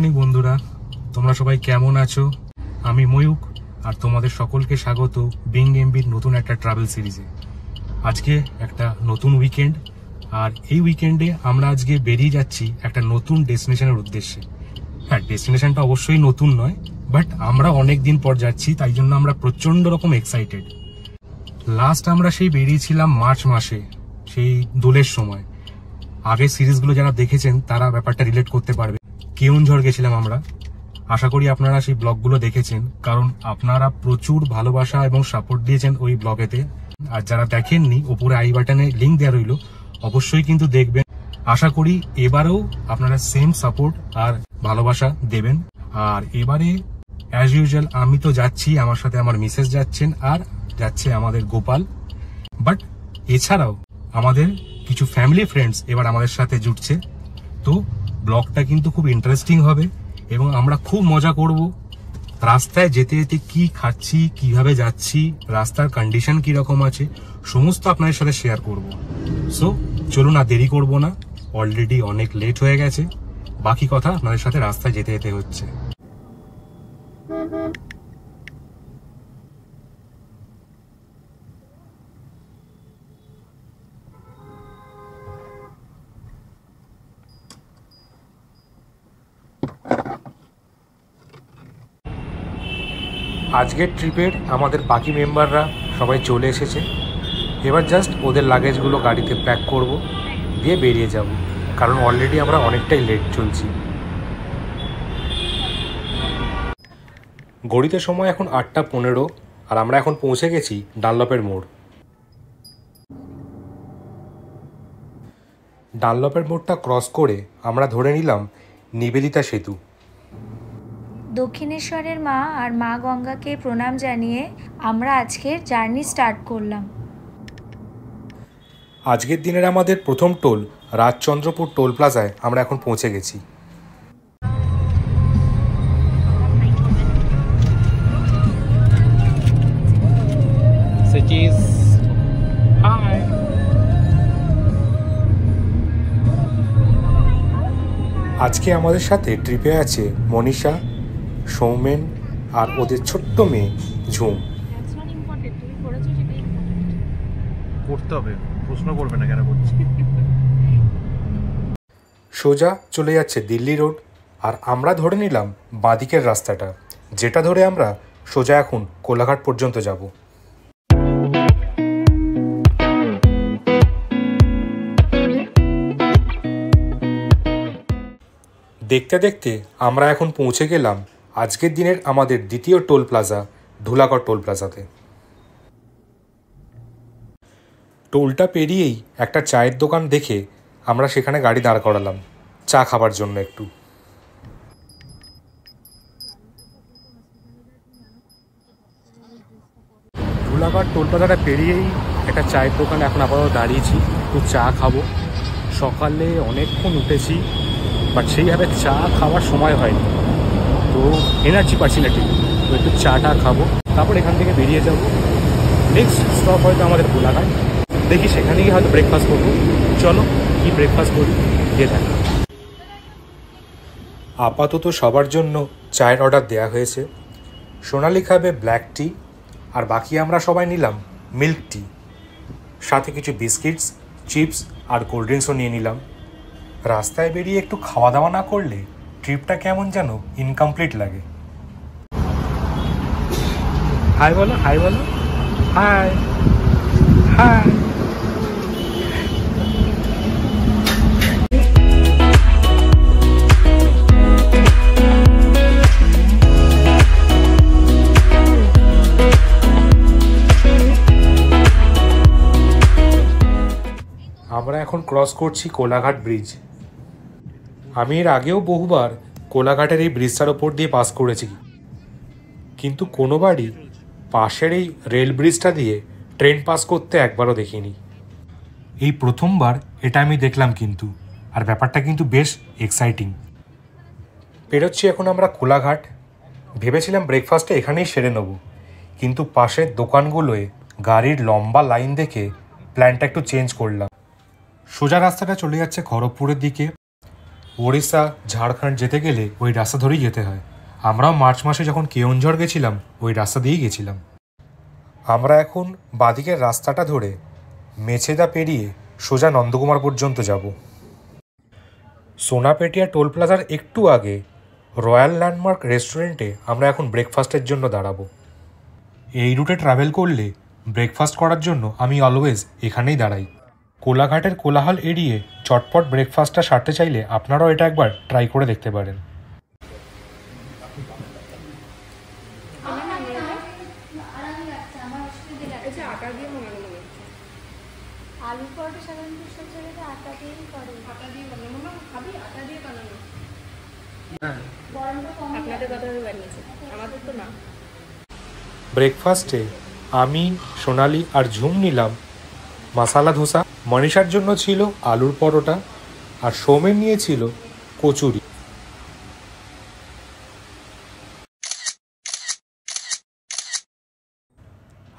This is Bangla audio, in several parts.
মর্নিং বন্ধুরা, তোমরা সবাই কেমন আছো? আমি ময়ূক আর তোমাদের সকলকে স্বাগত বিং এমবির নতুন একটা ট্রাভেল সিরিজে। আজকে একটা নতুন উইকেন্ড, আর এই উইকেন্ডে আমরা আজকে বেরিয়ে যাচ্ছি একটা নতুন ডেস্টিনেশনের উদ্দেশ্যে। হ্যাঁ, ডেস্টিনেশনটা অবশ্যই নতুন নয়, বাট আমরা অনেক দিন পর যাচ্ছি, তাই জন্য আমরা প্রচন্ড রকম এক্সাইটেড। লাস্ট আমরা সেই বেরিয়েছিলাম মার্চ মাসে, সেই দোলের সময়। আগের সিরিজগুলো যারা দেখেছেন তারা ব্যাপারটা রিলেট করতে পারবে। কেওনঝড় গেছিলাম আমরা। আশা করি আপনারা সেই ব্লগগুলো দেখেছেন, কারণ আপনারা প্রচুর ভালোবাসা এবং সাপোর্ট দিয়েছেন ওই ব্লগেতে। আর যারা দেখেননি, ওপরে আই বাটনে লিঙ্ক দেওয়া রইল, অবশ্যই কিন্তু দেখবেন। আশা করি এবারেও আপনারা সেম সাপোর্ট আর ভালোবাসা দেবেন। আর এবারে অ্যাজ ইউজুয়াল আমি তো যাচ্ছি, আমার সাথে আমার মিসেস যাচ্ছেন, আর যাচ্ছে আমাদের গোপাল। বাট এছাড়াও আমাদের কিছু ফ্যামিলি ফ্রেন্ডস এবার আমাদের সাথে জুটছে। তো ব্লগটা কিন্তু খুব ইন্টারেস্টিং হবে এবং আমরা খুব মজা করব। রাস্তায় যেতে যেতে কি খাচ্ছি, কিভাবে যাচ্ছি, রাস্তার কন্ডিশন কি রকম আছে, সমস্ত আপনাদের সাথে শেয়ার করব। সো চলুন, আর দেরি করব না, অলরেডি অনেক লেট হয়ে গেছে। বাকি কথা আপনাদের সাথে রাস্তায় যেতে যেতে হচ্ছে। আজকের ট্রিপের আমাদের বাকি মেম্বাররা সবাই চলে এসেছে। এবার জাস্ট ওদের লাগেজগুলো গাড়িতে প্যাক করব, দিয়ে বেরিয়ে যাব, কারণ অলরেডি আমরা অনেকটাই লেট চলছি। ঘড়িতে সময় এখন 8:15, আর আমরা এখন পৌঁছে গেছি ডানলপের মোড়। ডানলপের মোড়টা ক্রস করে আমরা ধরে নিলাম নিবেদিতা সেতু। দক্ষিণেশ্বরের মা আর মা গঙ্গাকে প্রণাম জানিয়ে আমরা আজকের জার্নি স্টার্ট করলাম। আজকের দিনের আমাদের প্রথম টোল রাজচন্দ্রপুর টোল প্লাজায় আমরা এখন পৌঁছে গেছি। আজকে আমাদের সাথে ট্রিপে আছে মনীষা, সৌমেন আর ওদের ছোট্ট মেয়ে ঝুম। করতে হবে, প্রশ্ন করবে না কেন করছি। সোজা চলে যাচ্ছে দিল্লি রোড, আর আমরা ধরে নিলাম বাঁদিকের রাস্তাটা, যেটা ধরে আমরা সোজা এখন কোলাঘাট পর্যন্ত যাব। দেখতে দেখতে আমরা এখন পৌঁছে গেলাম আজকের দিনের আমাদের দ্বিতীয় টোল প্লাজা ধুলাগড় টোল প্লাজাতে। টোলটা পেরিয়েই একটা চায়ের দোকান দেখে আমরা সেখানে গাড়ি দাঁড় করালাম চা খাবার জন্য একটু। ধুলাগড় টোল প্লাজাটা পেরিয়েই একটা চায়ের দোকানে এখন আপাতত দাঁড়িয়েছি, একটু চা খাবো। সকালে অনেকক্ষণ উঠেছি, বাট সেইভাবে চা খাওয়ার সময় হয়নি, তো এনার্জি পাচ্ছি না ঠিক, তো একটু চাটা খাবো, তারপর এখান থেকে বেরিয়ে যাব। নেক্সট স্টপ হয়তো আমাদের কোলাঘাট, দেখি সেখানে গিয়ে হয়তো ব্রেকফাস্ট করবো। চলো কি ব্রেকফাস্ট করি গিয়ে দেখা। আপাতত সবার জন্য চায়ের অর্ডার দেওয়া হয়েছে। সোনালি খাবে ব্ল্যাক টি, আর বাকি আমরা সবাই নিলাম মিল্ক টি, সাথে কিছু বিস্কিটস, চিপস আর কোল্ড ড্রিঙ্কসও নিয়ে নিলাম। রাস্তায় বেরিয়ে একটু খাওয়া দাওয়া না করলে ট্রিপটা কেমন যেন ইনকমপ্লিট লাগে। হাই বলো, হাই বলো, হাই হাই। আমরা এখন ক্রস করছি কোলাঘাট ব্রিজ। আমি এর আগেও বহুবার কোলাঘাটের এই ব্রিজটার ওপর দিয়ে পাস করেছি, কিন্তু কোনোবারই পাশের এই রেল ব্রিজটা দিয়ে ট্রেন পাস করতে একবারও দেখিনি। এই প্রথমবার এটা আমি দেখলাম কিন্তু, আর ব্যাপারটা কিন্তু বেশ এক্সাইটিং। পেরোচ্ছি এখন আমরা কোলাঘাট। ভেবেছিলাম ব্রেকফাস্টটা এখানেই সেরে নেব, কিন্তু পাশের দোকানগুলোয় গাড়ির লম্বা লাইন দেখে প্ল্যানটা একটু চেঞ্জ করলাম। সোজা রাস্তাটা চলে যাচ্ছে খড়গপুরের দিকে। ওড়িশা ঝাড়খণ্ড যেতে গেলে ওই রাস্তা ধরেই যেতে হয়। আমরাও মার্চ মাসে যখন কেওনঝড় গেছিলাম ওই রাস্তা দিয়েই গেছিলাম। আমরা এখন বাদিকের রাস্তাটা ধরে মেছেদা পেরিয়ে সোজা নন্দকুমার পর্যন্ত যাব। সোনাপেটিয়া টোল প্লাজার একটু আগে রয়্যাল ল্যান্ডমার্ক রেস্টুরেন্টে আমরা এখন ব্রেকফাস্টের জন্য দাঁড়াবো। এই রুটে ট্রাভেল করলে ব্রেকফাস্ট করার জন্য আমি অলওয়েজ এখানেই দাঁড়াই। কোলাঘাটের কোলাহল এড়িয়ে চটপট ব্রেকফাস্টটা সারতে চাইলে আপনারাও এটা একবার ট্রাই করে দেখতে পারেন। আলু পরোটা সাধারণত সব জায়গাতে আটা দিয়েই করে। আটা দিয়ে বানানো না, খাবি আটা দিয়ে বানানো। গরমটা কম, আপনাদের কথা বানিয়েছে, আমাদের তো না। ব্রেকফাস্টে আমি, সোনালি আর ঝুম নিলাম মশালা ধোসা, মনীষার জন্য ছিল আলুর পরোটা, আর সৌমেন নিয়েছিল কচুরি।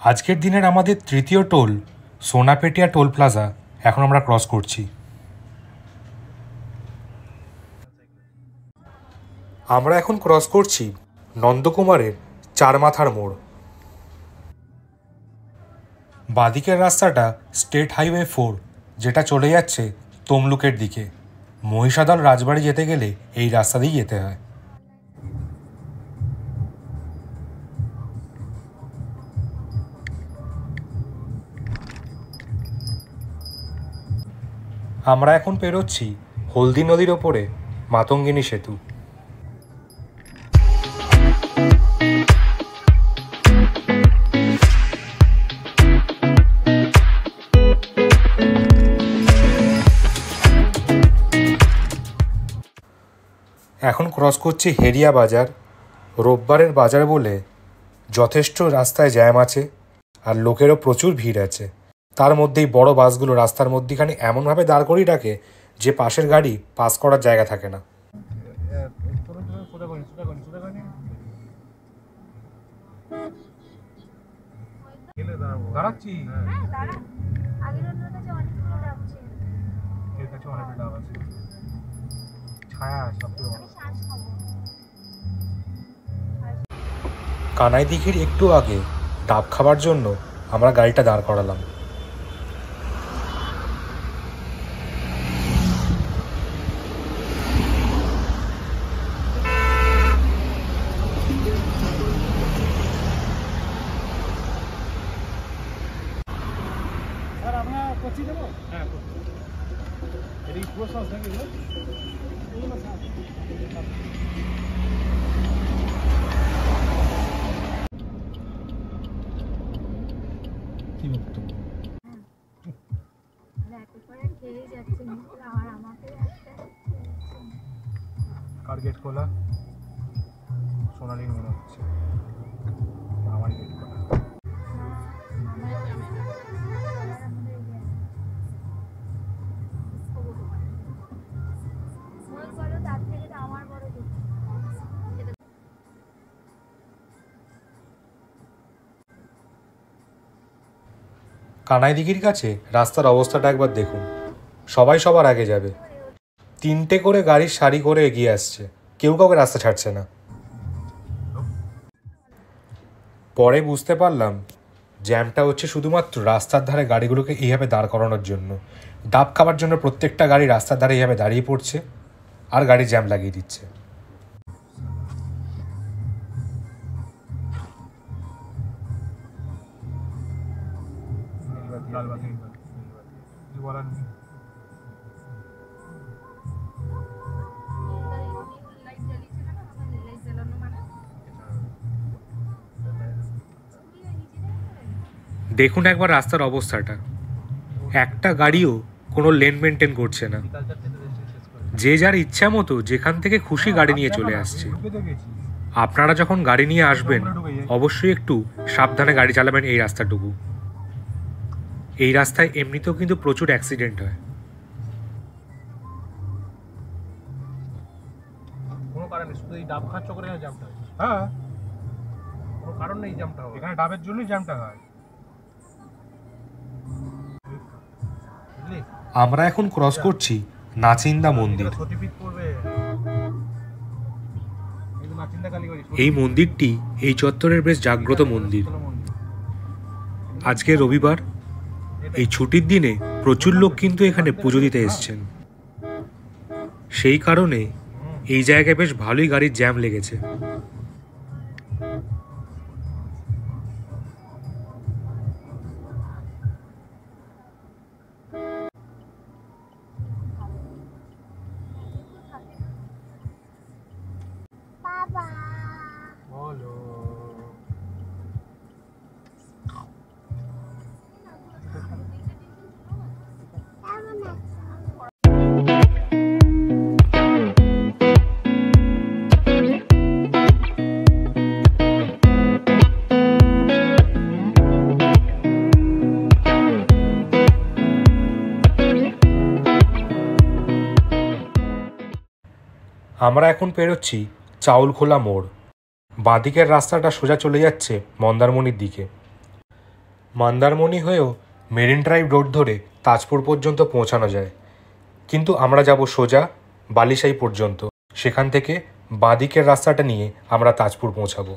আজকের দিনের আমাদের তৃতীয় টোল সোনাপেটিয়া টোল প্লাজা এখন আমরা ক্রস করছি। আমরা এখন ক্রস করছি নন্দকুমারের চারমাথার মোড়। বাদিকের রাস্তাটা স্টেট হাইওয়ে 4, যেটা চলে যাচ্ছে তমলুকের দিকে। মহিষাদল রাজবাড়ি যেতে গেলে এই রাস্তা দিয়েই যেতে হয়। আমরা এখন পেরোচ্ছি হলদি নদীর ওপরে মাতঙ্গিনী সেতু। এখন ক্রস করছি হেরিয়া বাজার। রোববারের বাজার বলে যথেষ্ট রাস্তায় জ্যাম আছে আর লোকেরও প্রচুর ভিড় আছে। তার মধ্যেই বড় বাসগুলো রাস্তার মধ্যেখানে এমনভাবে দাঁড় করিয়ে রাখে যে পাশের গাড়ি পাস করার জায়গা থাকে না। কানাই দিঘির একটু আগে ডাব খাবার জন্য আমরা গাড়িটা দাঁড় করালাম। কার গেট খোলা? সোনালির মনে হচ্ছে আমার গেট খোলা। কানাই দিঘির কাছে রাস্তার অবস্থাটা একবার দেখুন। সবাই সবার আগে যাবে, 3টে করে গাড়ির সারি করে এগিয়ে আসছে, কেউ কাউকে রাস্তা ছাড়ছে না। পরে বুঝতে পারলাম জ্যামটা হচ্ছে শুধুমাত্র রাস্তার ধারে গাড়িগুলোকে এইভাবে দাঁড় করানোর জন্য। ডাব খাবার জন্য প্রত্যেকটা গাড়ি রাস্তার ধারে এইভাবে দাঁড়িয়ে পড়ছে আর গাড়ি জ্যাম লাগিয়ে দিচ্ছে। দেখুন একবার রাস্তার অবস্থাটা, একটা গাড়িও কোনো লেন মেনটেন করছে না। যে যার ইচ্ছা মতো যেখান থেকে খুশি গাড়ি নিয়ে চলে আসছে। আপনারা যখন গাড়ি নিয়ে আসবেন অবশ্যই একটু সাবধানে গাড়ি চালাবেন এই রাস্তাটুকু। এই রাস্তায় এমনিতেও কিন্তু প্রচুর অ্যাক্সিডেন্ট হয়। কোনো কারণ নেই, শুধু এই ডাব খাচ্ছ করে জ্যামটা হয়। হ্যাঁ, কোনো কারণ নেই জ্যামটা হয়, এখানে ডাবের জন্যই জ্যামটা হয়। আমরা এখন ক্রস করছি নাচিন্দা মন্দির। সতীপীঠ পড়বে এই মন্দিরটি এই চত্বরের বেশ জাগ্রত মন্দির। আজকে রবিবার, এই ছুটির দিনে প্রচুর লোক কিন্তু এখানে পুজো দিতে এসছেন। সেই কারণে এই জায়গায় বেশ ভালোই গাড়ির জ্যাম লেগেছে। আমরা এখন পেরোচ্ছি চাউলখোলা মোড়। বাঁদিকের রাস্তাটা সোজা চলে যাচ্ছে মন্দারমণির দিকে। মন্দারমণি হয়েও মেরিন ড্রাইভ রোড ধরে তাজপুর পর্যন্ত পৌঁছানো যায়, কিন্তু আমরা যাব সোজা বালিশাই পর্যন্ত। সেখান থেকে বাঁদিকের রাস্তাটা নিয়ে আমরা তাজপুর পৌঁছাবো।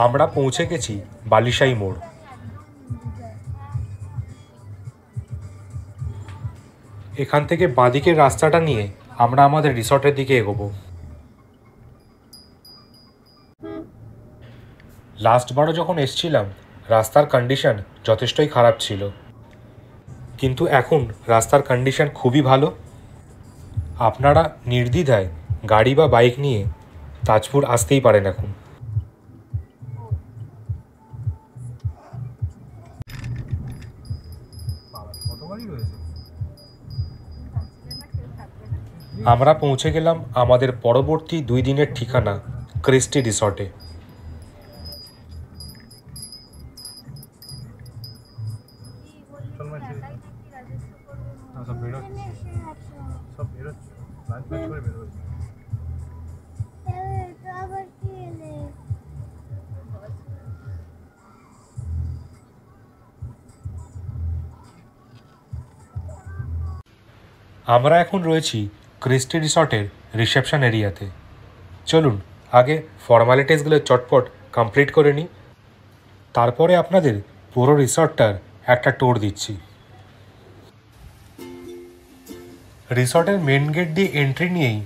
আমরা পৌঁছে গেছি বালিশাই মোড়। এখান থেকে বাঁদিকের রাস্তাটা নিয়ে আমরা আমাদের রিসর্টের দিকে এগোবো। লাস্টবারও যখন এসছিলাম রাস্তার কন্ডিশন যথেষ্টই খারাপ ছিল, কিন্তু এখন রাস্তার কন্ডিশন খুবই ভালো। আপনারা নির্দ্বিধায় গাড়ি বা বাইক নিয়ে তাজপুর আসতেই পারেন এখন। আমরা পৌঁছে গেলাম আমাদের পরবর্তী 2 দিনের ঠিকানা ক্রিস্টি রিসর্টে। আমরা এখন রয়েছি ক্রিস্টি রিসর্টের রিসেপশন এরিয়াতে। চলুন আগে ফর্মালিটিসগুলো চটপট কমপ্লিট করে নিই, তারপরে আপনাদের পুরো রিসর্টটার একটা ট্যুর দিচ্ছি। রিসর্টের মেন গেট দিয়ে এন্ট্রি নিয়েই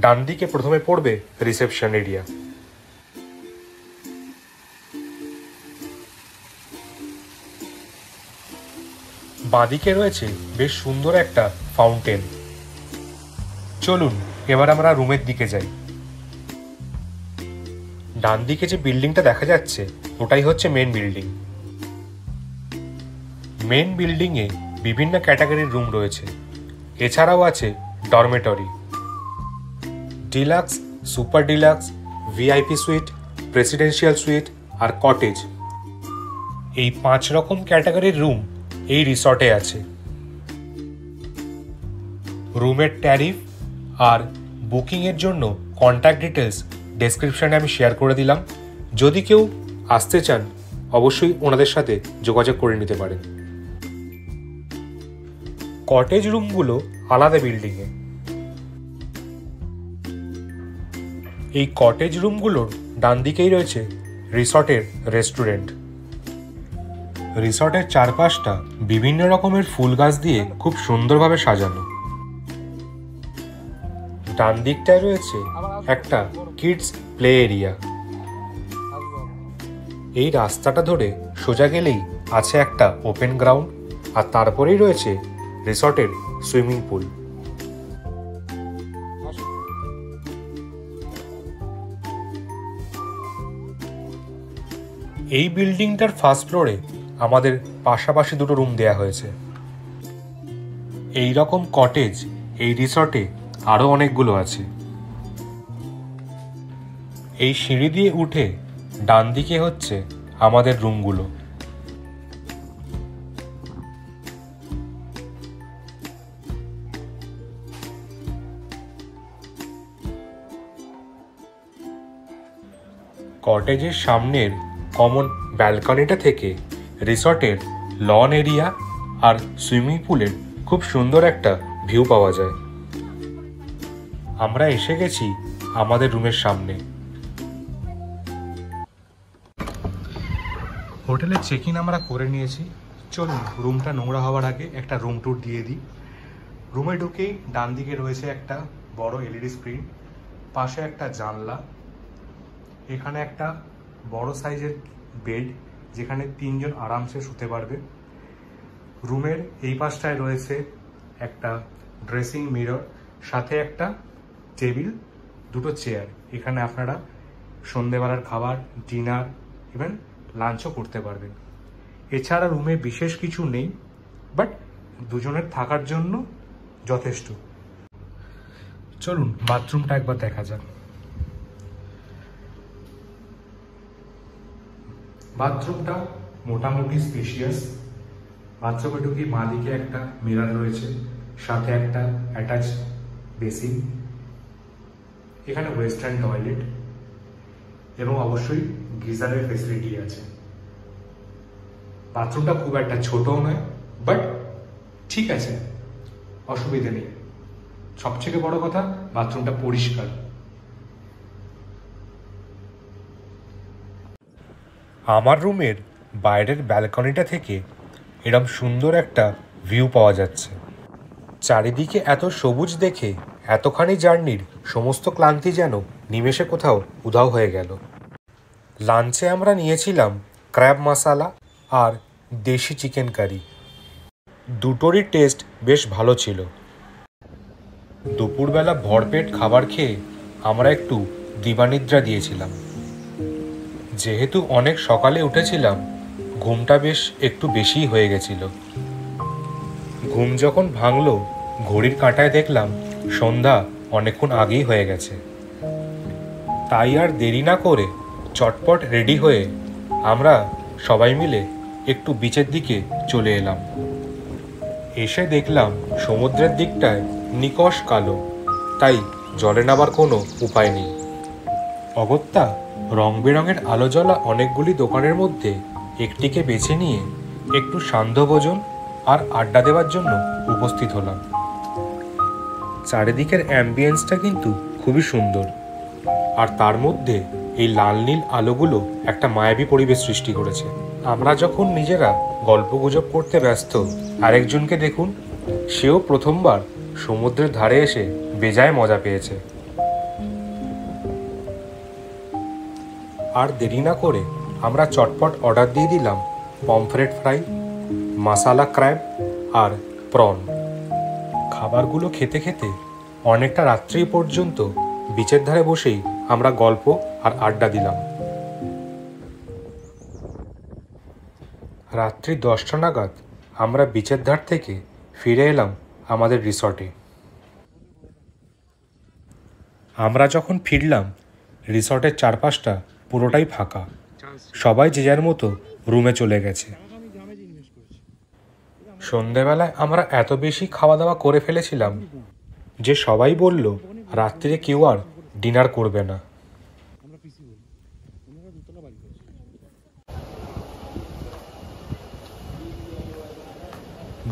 ডান দিকে প্রথমে পড়বে রিসেপশন এরিয়া। বাঁদিকে রয়েছে বেশ সুন্দর একটা ফাউন্টেন। চলুন এবার আমরা রুমের দিকে যাই। ডান দিকে যে বিল্ডিংটা দেখা যাচ্ছে ওটাই হচ্ছে মেন বিল্ডিং। মেন বিল্ডিংয়ে বিভিন্ন ক্যাটাগরির রুম রয়েছে, এছাড়াও আছে dormitory, deluxe, super deluxe, VIP suite, presidential suite আর কটেজ। এই 5 রকম ক্যাটাগরির রুম এই রিসর্টে আছে। রুমের ট্যারিফ আর বুকিংয়ের জন্য কন্ট্যাক্ট ডিটেলস ডেসক্রিপশানে আমি শেয়ার করে দিলাম। যদি কেউ আসতে চান অবশ্যই ওনাদের সাথে যোগাযোগ করে নিতে পারেন। কটেজ রুমগুলো আলাদা বিল্ডিংয়ে। এই কটেজ রুমগুলোর ডান দিকেই রয়েছে রিসর্টের রেস্টুরেন্ট। রিসর্টের চারপাশটা বিভিন্ন রকমের ফুল গাছ দিয়ে খুব সুন্দরভাবে সাজানো। ডান দিকটায় রয়েছে একটা কিডস প্লে এরিয়া। এই রাস্তাটা ধরে সোজা গেলেই আছে একটা ওপেন গ্রাউন্ড, আর তারপরেই রয়েছে রিসর্টের সুইমিং পুল। এই বিল্ডিংটার ফার্স্ট ফ্লোরে আমাদের পাশাপাশি 2টো রুম দেয়া হয়েছে। এই রকম কটেজ এই রিসর্টে আরও অনেকগুলো আছে। এই সিঁড়ি দিয়ে উঠে ডান দিকে হচ্ছে আমাদের রুমগুলো। কটেজের সামনের কমন ব্যালকনিটা থেকে রিসর্টের লন এরিয়া আর সুইমিং পুলের খুব সুন্দর একটা ভিউ পাওয়া যায়। আমরা এসে গেছি আমাদের রুমের সামনে। হোটেলের চেক ইন আমরা করে নিয়েছি। চলুন রুমটা নোংরা হওয়ার আগে একটা রুম ট্যুর দিয়ে দিই। রুমে ঢুকেই ডান দিকে রয়েছে একটা বড় এলইডি স্ক্রিন, পাশে একটা জানলা, এখানে একটা বড় সাইজের বেড যেখানে 3 জন আরামসে শুতে পারবে। রুমের এই পাশটায় রয়েছে একটা ড্রেসিং মিরর, সাথে একটা টেবিল, 2টো চেয়ার। এখানে আপনারা সন্ধেবেলার খাবার, ডিনার, ইভেন লাঞ্চও করতে পারবেন। এছাড়া রুমে বিশেষ কিছু নেই, বাট দুজনের থাকার জন্য যথেষ্ট। চলুন বাথরুমটা একবার দেখা যাক। বাথরুমটা মোটামুটি স্পেশিয়াস। বাথরুমে ঢুকি মা দিকে একটা মিরর রয়েছে, সাথে একটা অ্যাটাচ বেসিন, এখানে ওয়েস্টার্ন টয়লেট এবং অবশ্যই গিজারের ফেসিলিটি আছে। বাথরুমটা খুব একটা ছোটও নয়, বাট ঠিক আছে, অসুবিধা নেই। সবথেকে বড় কথা, বাথরুমটা পরিষ্কার। আমার রুমের বাইরের ব্যালকনিটা থেকে এরকম সুন্দর একটা ভিউ পাওয়া যাচ্ছে। চারিদিকে এত সবুজ দেখে এতখানি জার্নির সমস্ত ক্লান্তি যেন নিমেষে কোথাও উধাও হয়ে গেল। লাঞ্চে আমরা নিয়েছিলাম ক্র্যাব মশালা আর দেশি চিকেন কারি। দুটোরই টেস্ট বেশ ভালো ছিল। দুপুরবেলা ভরপেট খাবার খেয়ে আমরা একটু দিবানিদ্রা দিয়েছিলাম। যেহেতু অনেক সকালে উঠেছিলাম, ঘুমটা বেশ একটু বেশিই হয়ে গেছিল। ঘুম যখন ভাঙলো, ঘড়ির কাঁটায় দেখলাম সন্ধ্যা অনেকক্ষণ আগেই হয়ে গেছে। তাই আর দেরি না করে চটপট রেডি হয়ে আমরা সবাই মিলে একটু বিচের দিকে চলে এলাম। এসে দেখলাম সমুদ্রের দিকটায় নিকষ কালো, তাই জলে নামার কোনো উপায় নেই। অগত্যা রং বেরঙের আলো জ্বলা অনেকগুলি দোকানের মধ্যে একটিকে বেছে নিয়ে একটু সান্ধ্যভোজন আর আড্ডা দেওয়ার জন্য উপস্থিত হলাম। চারিদিকের অ্যাম্বিয়েন্সটা কিন্তু খুবই সুন্দর, আর তার মধ্যে এই লাল নীল আলোগুলো একটা মায়াবী পরিবেশ সৃষ্টি করেছে। আমরা যখন নিজেরা গল্পগুজব করতে ব্যস্ত, আরেকজনকে দেখুন, সেও প্রথমবার সমুদ্রের ধারে এসে বেজায় মজা পেয়েছে। আর দেরি না করে আমরা চটপট অর্ডার দিয়ে দিলাম পমফ্রেট ফ্রাই, মশালা ক্র্যাব আর প্রন। খাবারগুলো খেতে খেতে অনেকটা রাত্রি পর্যন্ত বিচের ধারে বসেই আমরা গল্প আর আড্ডা দিলাম। রাত্রি 10টা নাগাদ আমরা বিচের ধার থেকে ফিরে এলাম আমাদের রিসর্টে। আমরা যখন ফিরলাম, রিসর্টের চারপাশটা পুরোটাই ফাঁকা। সবাই যে যার মতো রুমে চলে গেছে। সন্ধেবেলায় আমরা এত বেশি খাওয়া দাওয়া করে ফেলেছিলাম যে সবাই বলল রাত্রিরে কেউ আর ডিনার করবে না।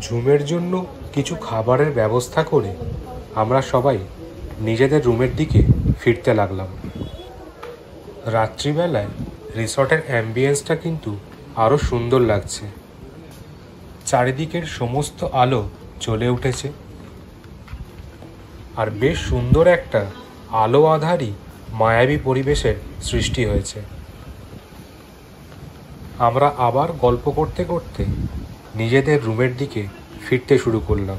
ঝুমের জন্য কিছু খাবারের ব্যবস্থা করে আমরা সবাই নিজেদের রুমের দিকে ফিরতে লাগলাম। রাত্রিবেলায় রিসর্টের অ্যাম্বিয়েন্সটা কিন্তু আরও সুন্দর লাগছে। চারিদিকের সমস্ত আলো জ্বলে উঠেছে, আর বেশ সুন্দর একটা আলো আঁধারি মায়াবী পরিবেশের সৃষ্টি হয়েছে। আমরা আবার গল্প করতে করতে নিজেদের রুমের দিকে ফিরতে শুরু করলাম।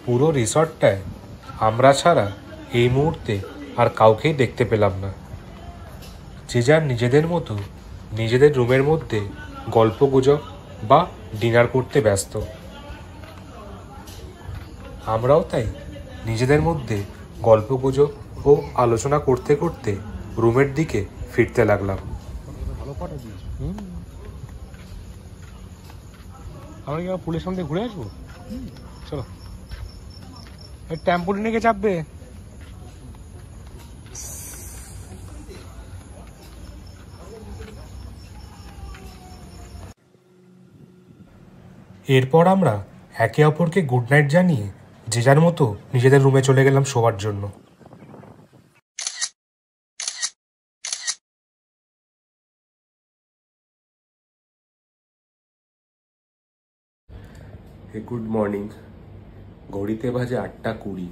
পুরো রিসর্টটায় আমরা ছাড়া এই মুহূর্তে আর কাউকেই দেখতে পেলাম না। যে যার নিজেদের মতো নিজেদের রুমের মধ্যে গল্পগুজব বা ডিনার করতে ব্যস্ত। আমরাও তাই নিজেদের মধ্যে গল্পগুজব ও আলোচনা করতে করতে রুমের দিকে ফিরতে লাগলাম। ভালো ফটো দিয়েছি। আমরা কি পুলের সামনে ঘুরে আসবো? চলো, এই ট্যাম্পোলিনে কে চাপবে? এরপর আমরা একে অপরকে গুড নাইট জানিয়ে যে যার মতো নিজেদের রুমে চলে গেলাম শোবার জন্য। Good morning. ঘড়িতে বাজে 8:20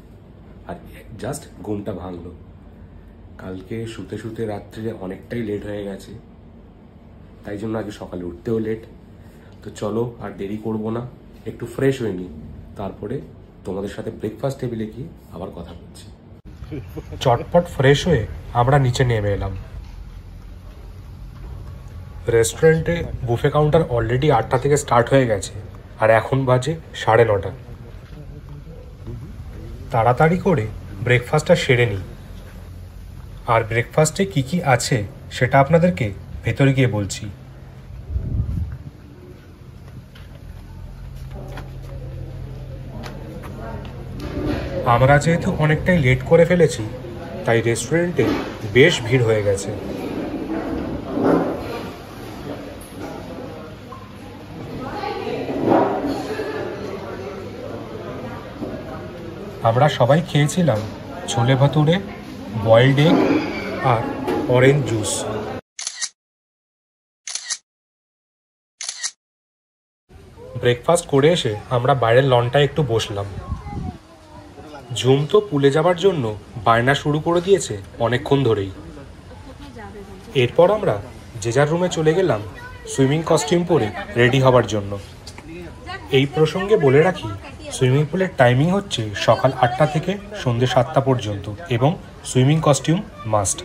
আর জাস্ট ঘুমটা ভাঙলো। কালকে শুতে শুতে রাত্রে অনেকটাই লেট হয়ে গেছে, তাই জন্য আগে সকালে উঠতেও লেট। তো চলো আর দেরি করব না, একটু ফ্রেশ হয়ে নিই, তারপরে তোমাদের সাথে ব্রেকফাস্ট টেবিলে গিয়ে আবার কথা বলছি। চটপট ফ্রেশ হয়ে আমরা নিচে নেমে এলাম। রেস্টুরেন্টে বুফে কাউন্টার অলরেডি 8টা থেকে স্টার্ট হয়ে গেছে আর এখন বাজে 9:30। তাড়াতাড়ি করে ব্রেকফাস্টটা সেরে নিই। আর ব্রেকফাস্টে কি কি আছে সেটা আপনাদেরকে ভেতরে গিয়ে বলছি। আমরা যেহেতু অনেকটাই লেট করে ফেলেছি, তাই রেস্টুরেন্টে বেশ ভিড় হয়ে গেছে। আমরা সবাই খেয়েছিলাম ছোলে ভাতুরে, বয়েলড এগ আর অরেঞ্জ জুস। ব্রেকফাস্ট করে এসে আমরা বাইরের লনটায় একটু বসলাম। ঝুম তো পুলে যাবার জন্য বায়না শুরু করে দিয়েছে অনেকক্ষণ ধরেই। এরপর আমরা যে যার রুমে চলে গেলাম সুইমিং কস্টিউম পরে রেডি হবার জন্য। এই প্রসঙ্গে বলে রাখি, সুইমিং পুলের টাইমিং হচ্ছে সকাল 8টা থেকে সন্ধ্যে 7টা পর্যন্ত এবং সুইমিং কস্টিউম মাস্ট।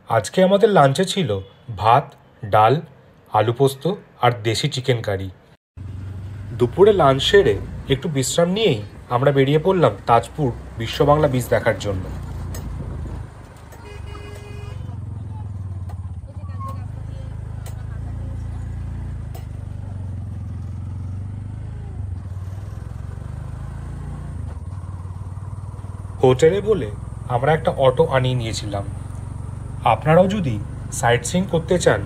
আজকে আমাদের লাঞ্চে ছিল ভাত, ডাল, আলু পোস্ত আর দেশি চিকেন কারি। দুপুরে লাঞ্চ সেরে একটু বিশ্রাম নিয়েই আমরা বেরিয়ে পড়লাম তাজপুর বিশ্ব বাংলা বীচ দেখার জন্য। হোটেলে বলে আমরা একটা অটো আনিয়ে নিয়েছিলাম। আপনারাও যদি সাইট সিইং করতে চান,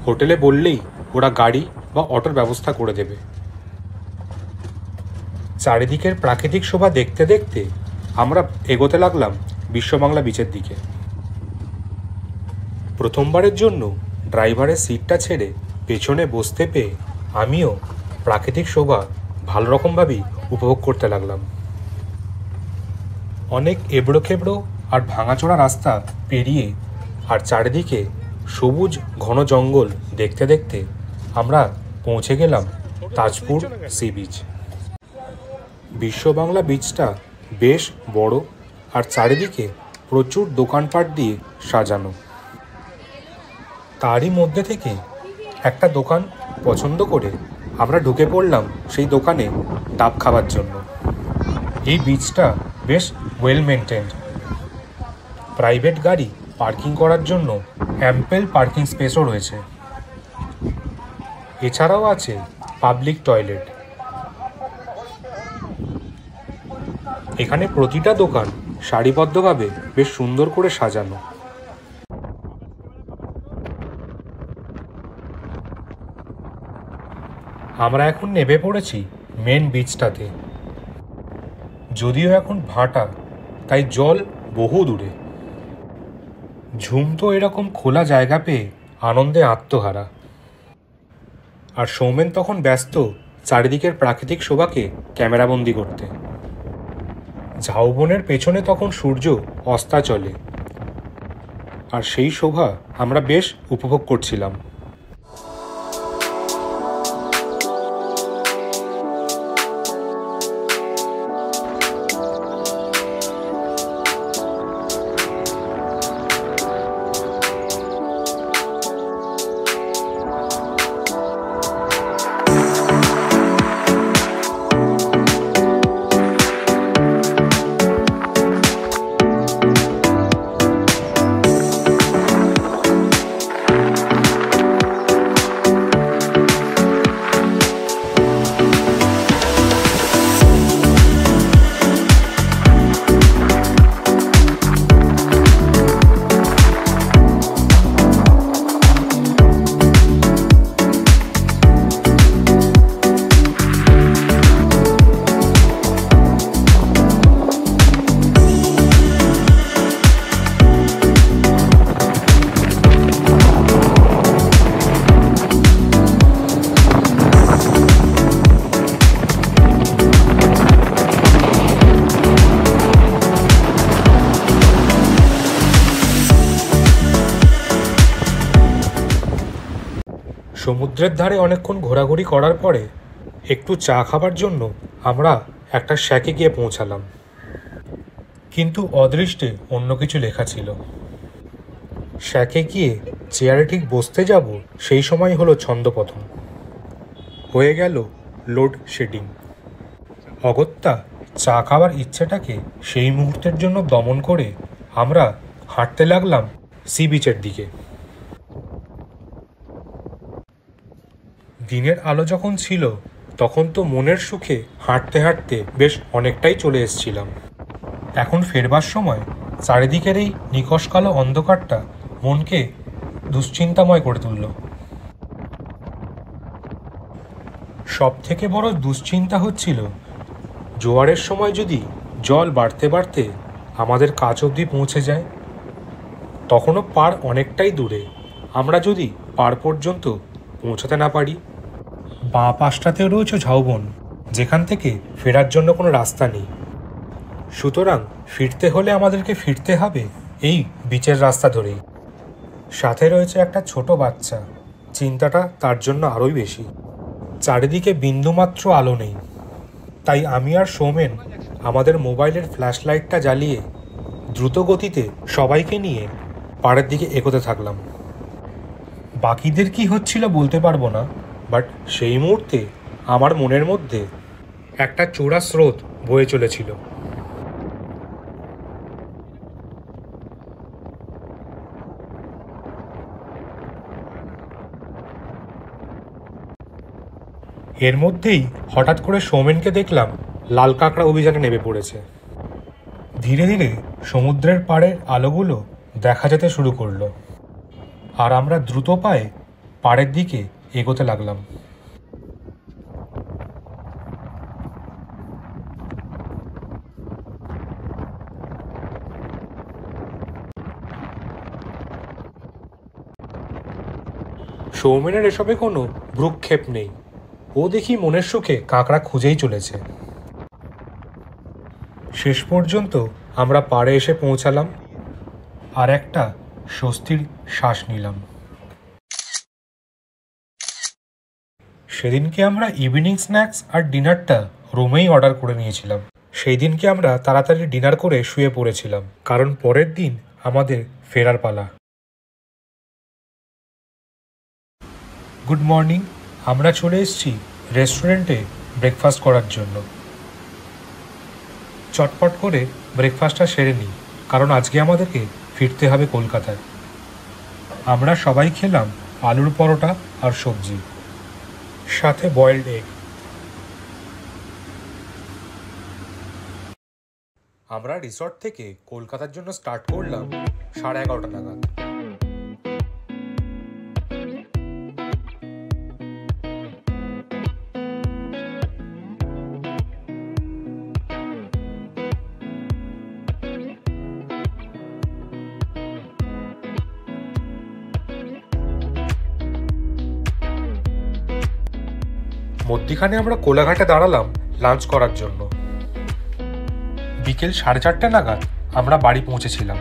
হোটেলে বললেই ওরা গাড়ি বা অটোর ব্যবস্থা করে দেবে। চারিদিকের প্রাকৃতিক শোভা দেখতে দেখতে আমরা এগোতে লাগলাম বিশ্ব বাংলা বিচের দিকে। প্রথমবারের জন্য ড্রাইভারের সিটটা ছেড়ে পেছনে বসতে পেয়ে আমিও প্রাকৃতিক শোভা ভালো রকমভাবেই উপভোগ করতে লাগলাম। অনেক এবড়ো খেবড়ো আর ভাঙাচোরা রাস্তা পেরিয়ে আর চারিদিকে সবুজ ঘন জঙ্গল দেখতে দেখতে আমরা পৌঁছে গেলাম তাজপুর সি বিচ। বিশ্ব বাংলা বিচটা বেশ বড় আর চারিদিকে প্রচুর দোকানপাট দিয়ে সাজানো। তারই মধ্যে থেকে একটা দোকান পছন্দ করে আমরা ঢুকে পড়লাম সেই দোকানে ডাব খাবার জন্য। এই বিচটা বেশ ওয়েল মেনটেন্ড। প্রাইভেট গাড়ি পার্কিং করার জন্য অ্যাম্পেল পার্কিং স্পেসও রয়েছে। এছাড়াও আছে পাবলিক টয়লেট। এখানে প্রতিটা দোকান সারিবদ্ধভাবে বেশ সুন্দর করে সাজানো। আমরা এখন নেমে পড়েছি মেন বিচটাতে। যদিও এখন ভাটা, তাই জল বহু দূরে। ঝুম তো এরকম খোলা জায়গা পেয়ে আনন্দে আত্মহারা। আর সৌমেন তখন ব্যস্ত চারিদিকের প্রাকৃতিক শোভাকে ক্যামেরাবন্দি করতে। ঝাউবনের পেছনে তখন সূর্য অস্তাচলে, আর সেই শোভা আমরা বেশ উপভোগ করছিলাম। সমুদ্রের ধারে অনেকক্ষণ ঘোরাঘুরি করার পরে একটু চা খাবার জন্য আমরা একটা শ্যাকে গিয়ে পৌঁছালাম। কিন্তু অদৃষ্টে অন্য কিছু লেখা ছিল। শ্যাকে গিয়ে চেয়ারে ঠিক বসতে যাব সেই সময় হলো ছন্দপতন। হয়ে গেল লোড শেডিং। অগত্যা চা খাবার ইচ্ছেটাকে সেই মুহূর্তের জন্য দমন করে আমরা হাঁটতে লাগলাম সি বিচের দিকে। দিনের আলো যখন ছিল তখন তো মনের সুখে হাঁটতে হাঁটতে বেশ অনেকটাই চলে এসেছিলাম। এখন ফেরবার সময় চারিদিকের এই নিকষ কালো অন্ধকারটা মনকে দুশ্চিন্তাময় করে তুলল। সব থেকে বড় দুশ্চিন্তা হচ্ছিল জোয়ারের সময় যদি জল বাড়তে বাড়তে আমাদের কাছ অবধি পৌঁছে যায়। তখনও পার অনেকটাই দূরে, আমরা যদি পার পর্যন্ত পৌঁছাতে না পারি। বাঁ পাশটাতেও রয়েছে ঝাউবন, যেখান থেকে ফেরার জন্য কোনো রাস্তা নেই। সুতরাং ফিরতে হলে আমাদেরকে ফিরতে হবে এই বিচের রাস্তা ধরেই। সাথে রয়েছে একটা ছোট বাচ্চা, চিন্তাটা তার জন্য আরোই বেশি। চারিদিকে বিন্দুমাত্র আলো নেই, তাই আমি আর সৌমেন আমাদের মোবাইলের ফ্ল্যাশ লাইটটা জ্বালিয়ে দ্রুত গতিতে সবাইকে নিয়ে পাড়ের দিকে এগোতে থাকলাম। বাকিদের কি হচ্ছিল বলতে পারবো না, বাট সেই মুহূর্তে আমার মনের মধ্যে একটা চোরা স্রোত বয়ে চলেছিল। এর মধ্যেই হঠাৎ করে সৌমেনকে দেখলাম লাল কাঁকড়া অভিযানে নেমে পড়েছে। ধীরে ধীরে সমুদ্রের পাড়ের আলোগুলো দেখা যেতে শুরু করলো, আর আমরা দ্রুত পায়ে পাড়ের দিকে এগোতে লাগলাম। সৌমেনের এসবে কোনো ভ্রুক্ষেপ নেই। ও দেখি মনের সুখে কাঁকড়া খুঁজেই চলেছে। শেষ পর্যন্ত আমরা পাড়ে এসে পৌঁছালাম আর একটা স্বস্তির শ্বাস নিলাম। সেদিনকে আমরা ইভিনিং স্ন্যাক্স আর ডিনারটা রুমেই অর্ডার করে নিয়েছিলাম। সেই দিনকে আমরা তাড়াতাড়ি ডিনার করে শুয়ে পড়েছিলাম, কারণ পরের দিন আমাদের ফেরার পালা। Good morning. আমরা চলে এসেছি রেস্টুরেন্টে ব্রেকফাস্ট করার জন্য। চটপট করে ব্রেকফাস্টটা সেরে নিই, কারণ আজকে আমাদেরকে ফিরতে হবে কলকাতায়। আমরা সবাই খেলাম আলুর পরোটা আর সবজি, সাথে বয়েলড এগ। আমরা রিসর্ট থেকে কলকাতার জন্য স্টার্ট করলাম 11:30 নাগাদ। মধ্যিখানে আমরা কোলাঘাটে দাঁড়ালাম লাঞ্চ করার জন্য। বিকেল 4:30 নাগাদ আমরা বাড়ি পৌঁছেছিলাম।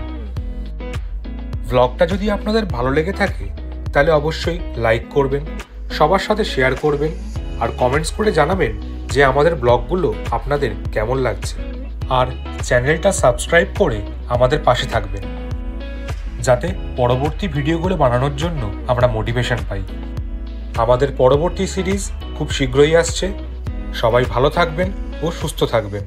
ব্লগটা যদি আপনাদের ভালো লেগে থাকে তাহলে অবশ্যই লাইক করবেন, সবার সাথে শেয়ার করবেন আর কমেন্টস করে জানাবেন যে আমাদের ব্লগগুলো আপনাদের কেমন লাগছে। আর চ্যানেলটা সাবস্ক্রাইব করে আমাদের পাশে থাকবেন, যাতে পরবর্তী ভিডিওগুলো বানানোর জন্য আমরা মোটিভেশন পাই। আমাদের পরবর্তী সিরিজ খুব শীঘ্রই আসছে। সবাই ভালো থাকবেন ও সুস্থ থাকবেন।